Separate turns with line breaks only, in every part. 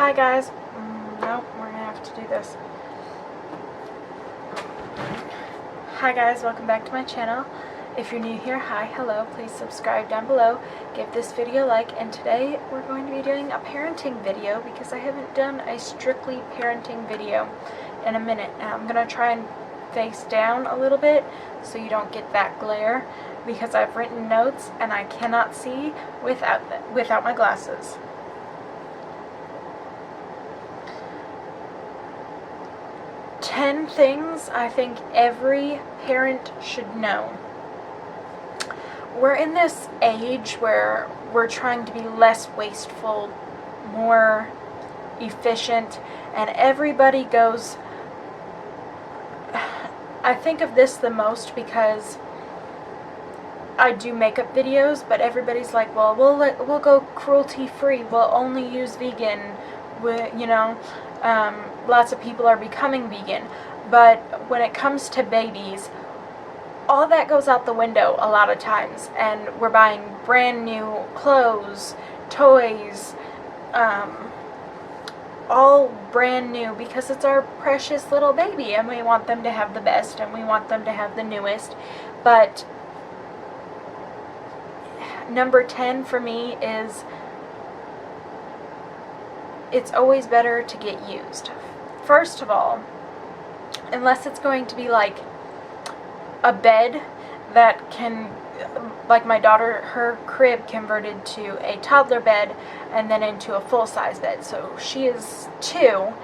Hi guys. Nope, we're gonna have to do this. Hi guys, welcome back to my channel. If you're new here, hi, hello, please subscribe down below, give this video a like, and today we're going to be doing a parenting video because I haven't done a strictly parenting video in a minute. Now I'm gonna try and face down a little bit so you don't get that glare because I've written notes and I cannot see without my glasses. Ten things I think every parent should know. We're in this age where we're trying to be less wasteful, more efficient, and everybody goes... I think of this the most because I do makeup videos, but everybody's like, well, we'll go cruelty-free, we'll only use vegan, lots of people are becoming vegan, but when it comes to babies, all that goes out the window a lot of times, and we're buying brand new clothes, toys, all brand new because it's our precious little baby and we want them to have the best and we want them to have the newest. But number 10 for me is it's always better to get used. First of all, unless it's going to be like a bed that can, like my daughter, her crib converted to a toddler bed and then into a full-size bed. So she is 2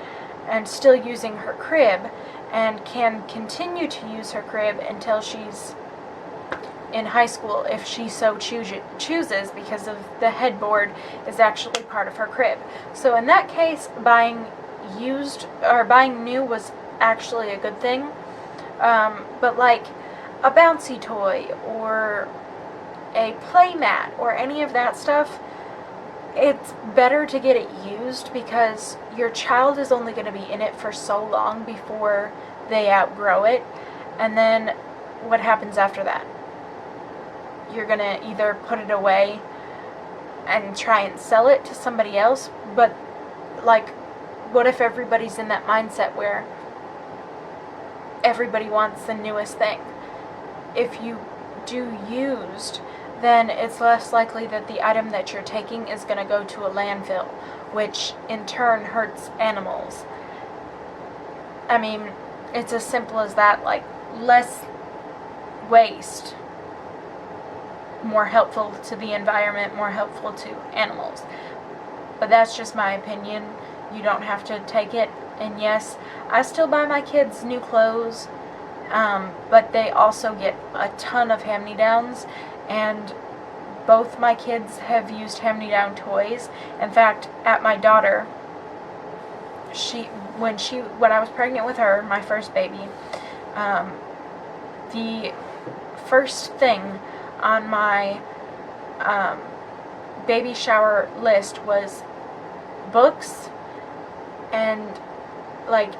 and still using her crib and can continue to use her crib until she's in high school if she so chooses, because of the headboard is actually part of her crib. So in that case, buying used or buying new was actually a good thing. But like a bouncy toy or a play mat or any of that stuff, it's better to get it used because your child is only going to be in it for so long before they outgrow it. And then what happens after that? You're going to either put it away and try and sell it to somebody else, but like, what if everybody's in that mindset where everybody wants the newest thing? If you do used, then it's less likely that the item that you're taking is going to go to a landfill, which in turn hurts animals. I mean, it's as simple as that, like less waste, more helpful to the environment, more helpful to animals. But that's just my opinion. You don't have to take it. And yes, I still buy my kids new clothes, but they also get a ton of hand-me-downs, and both my kids have used hand-me-down toys. In fact, at my daughter, when I was pregnant with her, my first baby, the first thing on my baby shower list was books and like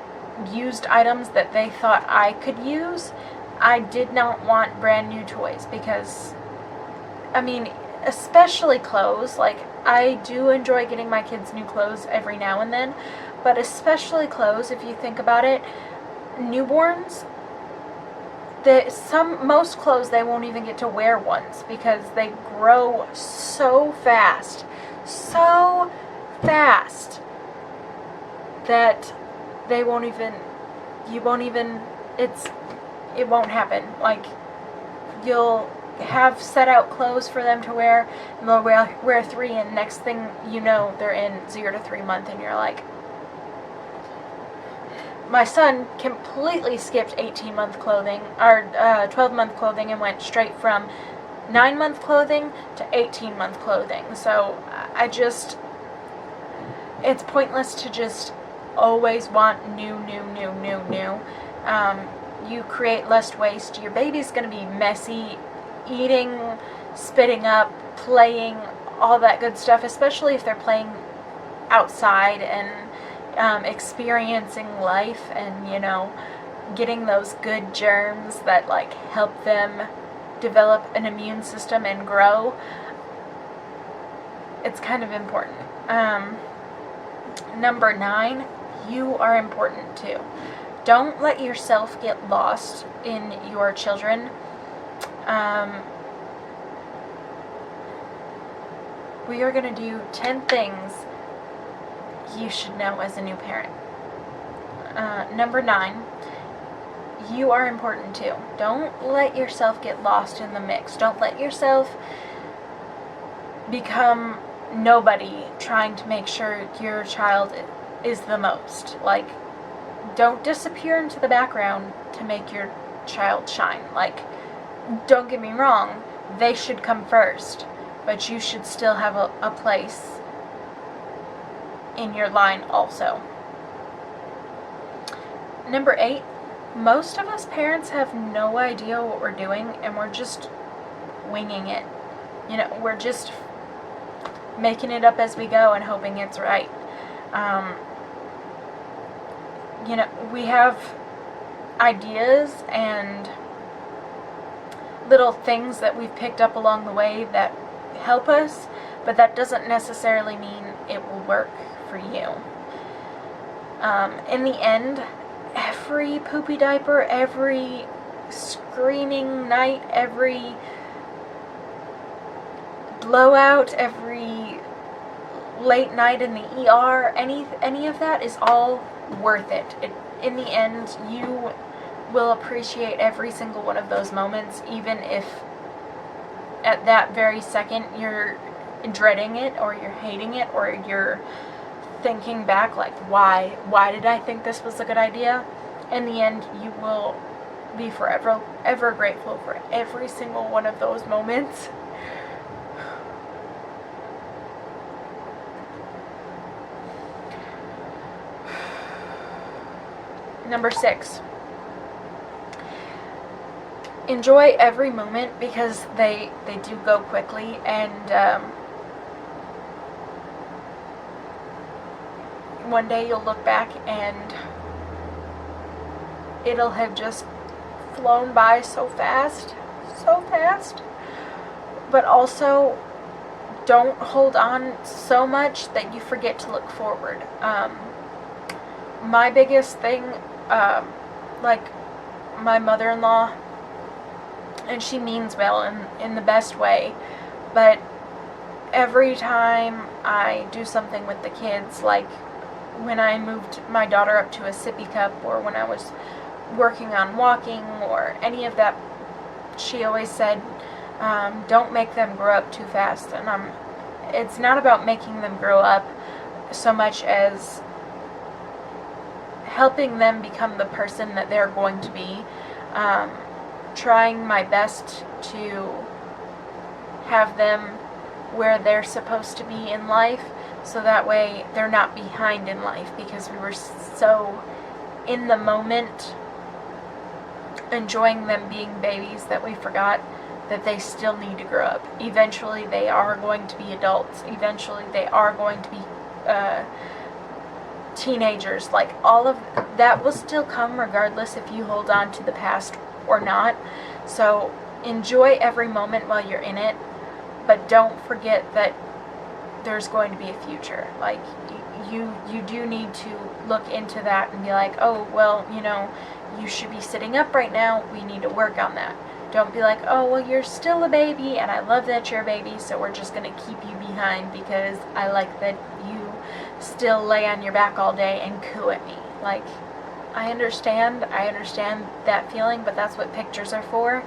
used items that they thought I could use. I did not want brand new toys because, I mean, especially clothes. Like, I do enjoy getting my kids new clothes every now and then, but especially clothes, if you think about it, newborns, most clothes they won't even get to wear once because they grow so fast that it won't happen. Like, you'll have set out clothes for them to wear, and they'll wear 3, and next thing you know, they're in 0 to 3 months, and you're like... My son completely skipped 18-month clothing, or 12-month clothing, and went straight from 9-month clothing to 18-month clothing. So it's pointless to just always want new. You create less waste. Your baby's going to be messy, eating, spitting up, playing, all that good stuff, especially if they're playing outside and experiencing life and, getting those good germs that like help them develop an immune system and grow. It's kind of important. Number 9, you are important too. Don't let yourself get lost in your children. We are going to do 10 things you should know as a new parent. Number 9, you are important too. Don't let yourself get lost in the mix. Don't let yourself become nobody trying to make sure your child is the most. Like, don't disappear into the background to make your child shine. Like, don't get me wrong, they should come first, but you should still have a place in your line also. Number 8, most of us parents have no idea what we're doing, and we're just winging it. You know, we're just making it up as we go and hoping it's right. You know, we have ideas and little things that we've picked up along the way that help us, but that doesn't necessarily mean it will work for you. In the end, every poopy diaper, every screaming night, every blowout, every late night in the ER, any of that is all worth it. In the end, you will appreciate every single one of those moments, even if at that very second you're dreading it, or you're hating it, or you're thinking back like, why did I think this was a good idea? In the end, you will be forever ever grateful for every single one of those moments. Number 6, enjoy every moment, because they do go quickly, and one day you'll look back and it'll have just flown by so fast. But also, don't hold on so much that you forget to look forward. My biggest thing, like my mother-in-law, and she means well in the best way, but every time I do something with the kids, like when I moved my daughter up to a sippy cup, or when I was working on walking, or any of that, she always said, don't make them grow up too fast. And it's not about making them grow up so much as helping them become the person that they're going to be. Trying my best to have them where they're supposed to be in life, so that way they're not behind in life, because we were so in the moment enjoying them being babies that we forgot that they still need to grow up. Eventually they are going to be adults. Eventually they are going to be teenagers. Like, all of that will still come regardless if you hold on to the past or not. So enjoy every moment while you're in it, but don't forget that there's going to be a future. Like, you do need to look into that and be like, oh, well, you know, you should be sitting up right now, we need to work on that. Don't be like, oh, well, you're still a baby, and I love that you're a baby, so we're just going to keep you behind because I like that you still lay on your back all day and coo at me. Like, I understand that feeling, but that's what pictures are for,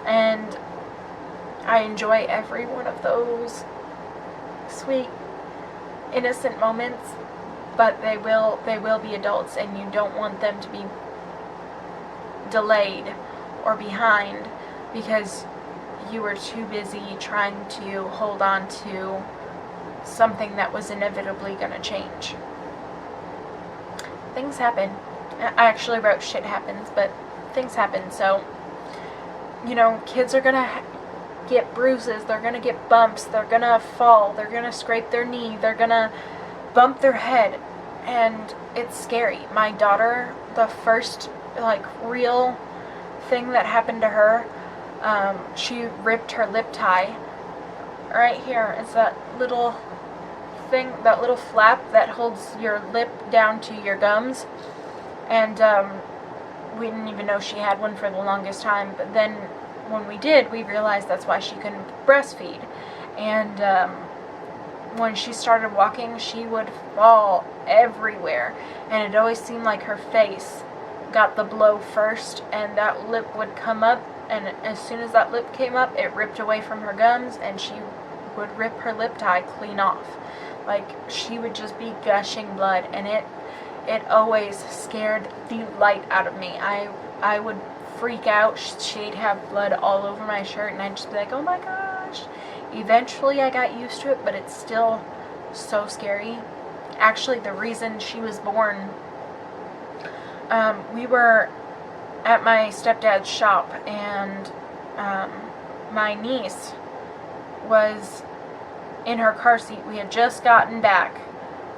and I enjoy every one of those sweet, innocent moments, but they will be adults, and you don't want them to be delayed or behind because you were too busy trying to hold on to something that was inevitably going to change. Things happen. I actually wrote shit happens, but things happen. So, you know, kids are going to get bruises, they're going to get bumps, they're going to fall, they're going to scrape their knee, they're going to bump their head, and it's scary. My daughter, the first, like, real thing that happened to her, she ripped her lip tie right here. It's that little thing, that little flap that holds your lip down to your gums. And we didn't even know she had one for the longest time. But then when we did, we realized that's why she couldn't breastfeed. And when she started walking, she would fall everywhere. And it always seemed like her face got the blow first, and that lip would come up, and as soon as that lip came up, it ripped away from her gums, and she would rip her lip tie clean off. Like, she would just be gushing blood, and it always scared the light out of me. I would freak out. She'd have blood all over my shirt, and I'd just be like, oh my gosh. Eventually I got used to it, but it's still so scary. Actually, the reason she was born, we were at my stepdad's shop, and my niece was in her car seat. We had just gotten back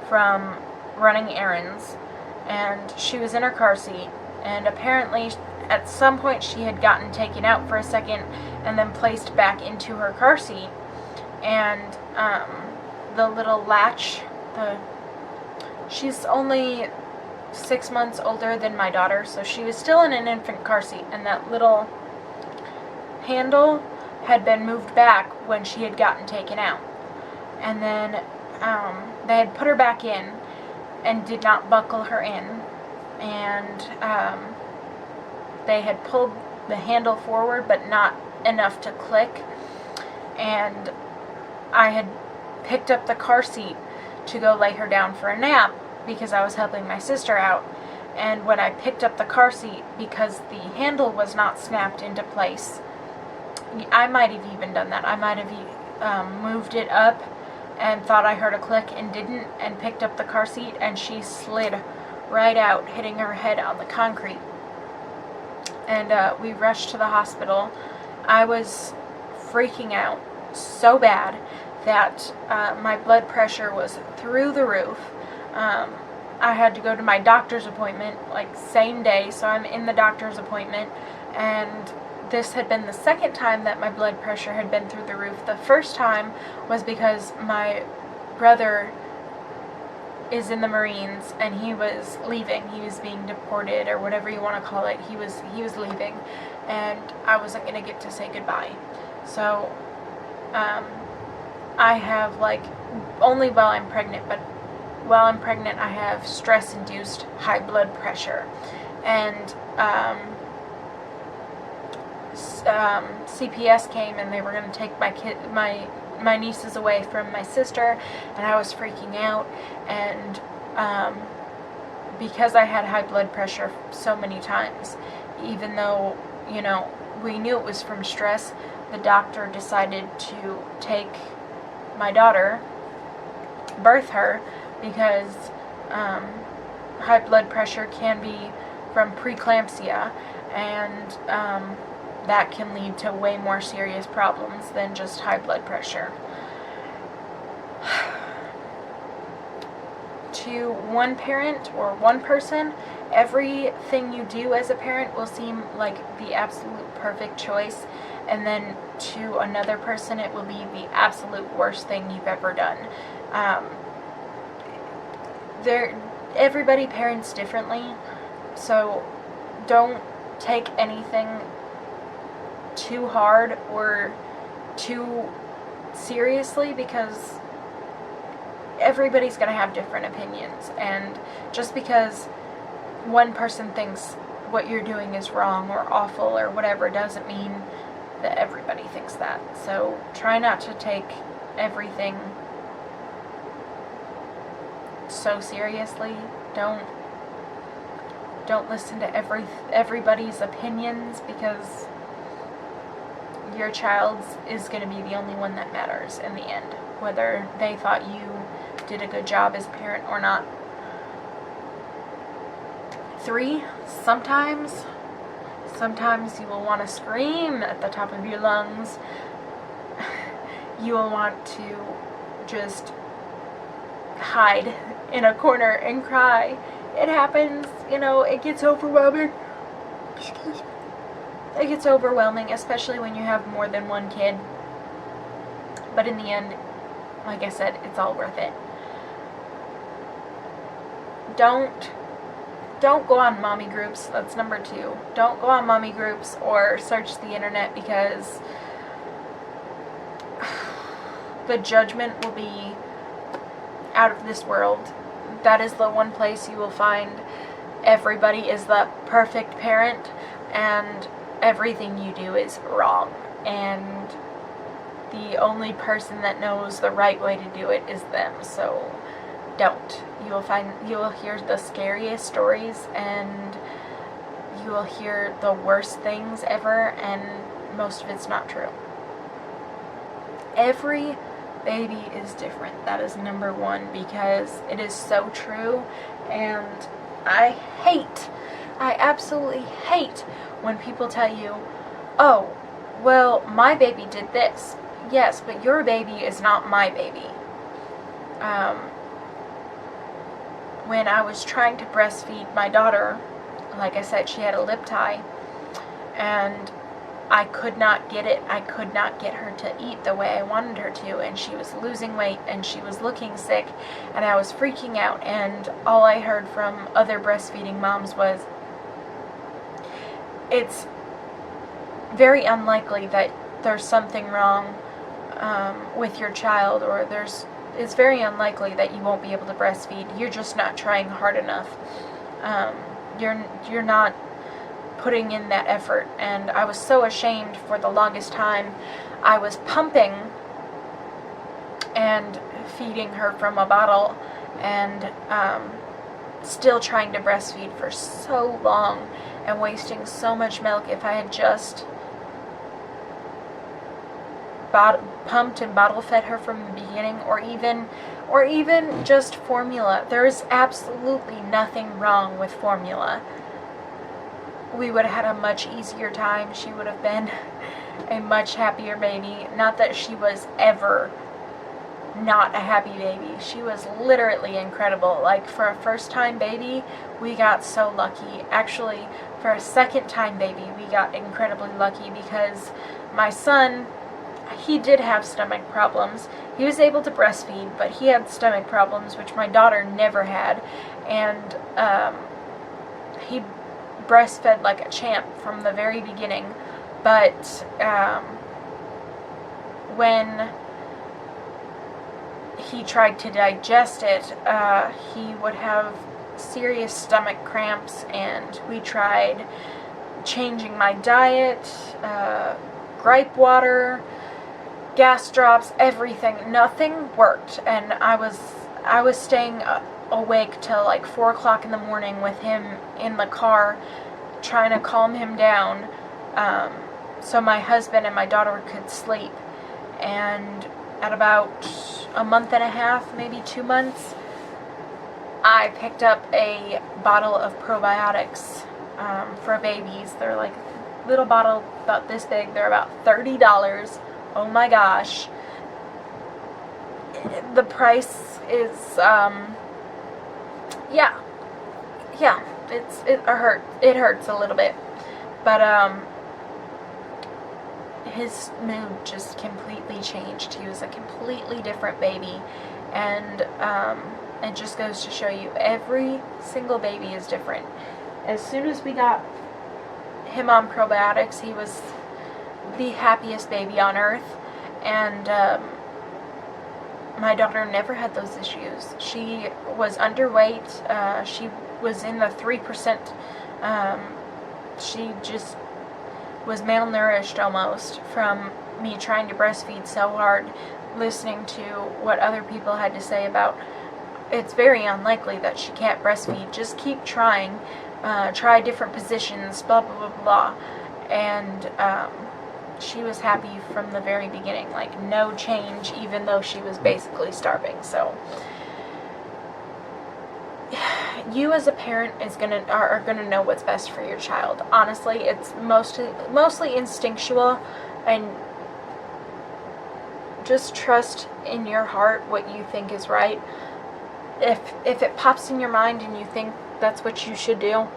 from running errands, and she was in her car seat, and apparently at some point she had gotten taken out for a second and then placed back into her car seat, and the little latch, she's only 6 months older than my daughter, so she was still in an infant car seat, and that little handle had been moved back when she had gotten taken out. And then they had put her back in and did not buckle her in, and they had pulled the handle forward but not enough to click, and I had picked up the car seat to go lay her down for a nap because I was helping my sister out. And when I picked up the car seat, because the handle was not snapped into place, I might have even done that. I might have moved it up and thought I heard a click and didn't, and picked up the car seat, and she slid right out, hitting her head on the concrete. And we rushed to the hospital. I was freaking out so bad that my blood pressure was through the roof. I had to go to my doctor's appointment, like, same day, so I'm in the doctor's appointment, and this had been the second time that my blood pressure had been through the roof. The first time was because my brother is in the Marines, and he was leaving. He was being deported, or whatever you want to call it. He was leaving, and I wasn't going to get to say goodbye. So, I have, like, only while I'm pregnant, but while I'm pregnant, I have stress-induced high blood pressure. And CPS came, and they were going to take my nieces away from my sister, and I was freaking out. And because I had high blood pressure so many times, even though, you know, we knew it was from stress, the doctor decided to take my daughter, birth her, because high blood pressure can be from preeclampsia, and that can lead to way more serious problems than just high blood pressure. To one parent or one person, everything you do as a parent will seem like the absolute perfect choice, and then to another person it will be the absolute worst thing you've ever done. Everybody parents differently, so don't take anything too hard or too seriously, because everybody's going to have different opinions, and just because one person thinks what you're doing is wrong or awful or whatever doesn't mean that everybody thinks that. So try not to take everything so seriously. Don't listen to everybody's opinions, because your child is going to be the only one that matters in the end, whether they thought you did a good job as a parent or not. 3, sometimes you will want to scream at the top of your lungs. You will want to just hide in a corner and cry. It happens, you know, it gets overwhelming. Excuse me. It gets overwhelming, especially when you have more than one kid. But in the end, like I said, it's all worth it. don't go on mommy groups. That's number 2. Don't go on mommy groups or search the internet, because the judgment will be out of this world. That is the one place you will find everybody is the perfect parent, and everything you do is wrong, and the only person that knows the right way to do it is them. So don't. You will hear the scariest stories, and you will hear the worst things ever, and most of it's not true. Every baby is different. That is number 1, because it is so true. And I absolutely hate when people tell you, oh, well, my baby did this. Yes, but your baby is not my baby. When I was trying to breastfeed my daughter, like I said, she had a lip tie, and I could not get it. I could not get her to eat the way I wanted her to, and she was losing weight, and she was looking sick, and I was freaking out, and all I heard from other breastfeeding moms was, it's very unlikely that there's something wrong with your child, or it's very unlikely that you won't be able to breastfeed. You're just not trying hard enough. You're not putting in that effort. And I was so ashamed for the longest time. I was pumping and feeding her from a bottle, and still trying to breastfeed for so long and wasting so much milk. If I had just pumped and bottle fed her from the beginning, or even just formula. There's absolutely nothing wrong with formula. We would have had a much easier time. She would have been a much happier baby. Not that she was ever not a happy baby. She was literally incredible. Like, for a first-time baby, we got so lucky. Actually, for a second-time baby, we got incredibly lucky, because my son, he did have stomach problems. He was able to breastfeed, but he had stomach problems, which my daughter never had. And he breastfed like a champ from the very beginning. But when he tried to digest it, he would have serious stomach cramps, and we tried changing my diet, gripe water, gas drops, everything. Nothing worked, and I was staying awake till like 4 o'clock in the morning with him in the car, trying to calm him down, so my husband and my daughter could sleep. And at about a month and a half, maybe 2 months, I picked up a bottle of probiotics for babies. They're like a little bottle about this big. They're about $30. Oh my gosh. The price is, yeah, it hurts a little bit. But, his mood just completely changed. He was a completely different baby. And, it just goes to show you, every single baby is different. As soon as we got him on probiotics, he was the happiest baby on earth. And my daughter never had those issues. She was underweight. She was in the 3%. She just was malnourished almost from me trying to breastfeed so hard, listening to what other people had to say about, it's very unlikely that she can't breastfeed. Just keep trying. Try different positions, blah, blah, blah, blah. And she was happy from the very beginning. Like, no change, even though she was basically starving. So, you as a parent are gonna know what's best for your child. Honestly, it's mostly instinctual, and just trust in your heart what you think is right. If it pops in your mind and you think that's what you should do,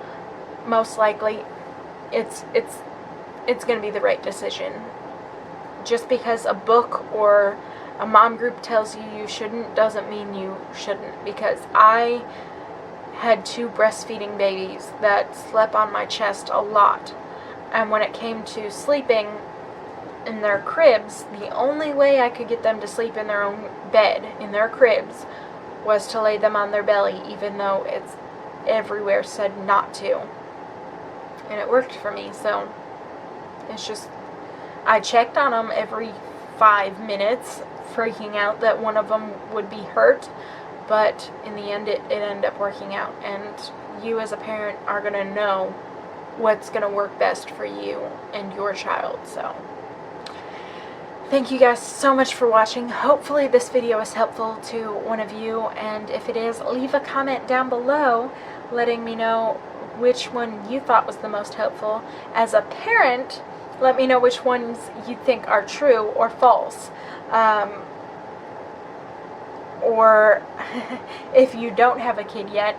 most likely it's going to be the right decision. Just because a book or a mom group tells you you shouldn't doesn't mean you shouldn't, because I had 2 breastfeeding babies that slept on my chest a lot. And when it came to sleeping in their cribs, the only way I could get them to sleep in their own bed, in their cribs, was to lay them on their belly, even though it's everywhere said not to. And it worked for me, so it's just, I checked on them every 5 minutes, freaking out that one of them would be hurt, but in the end it ended up working out. And you as a parent are going to know what's going to work best for you and your child. So thank you guys so much for watching. Hopefully this video is helpful to one of you, and if it is, leave a comment down below letting me know which one you thought was the most helpful. As a parent, let me know which ones you think are true or false. Or if you don't have a kid yet,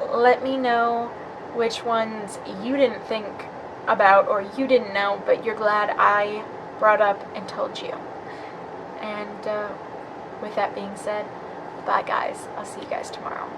let me know which ones you didn't think about or you didn't know, but you're glad I brought up and told you. And with that being said, bye guys. I'll see you guys tomorrow.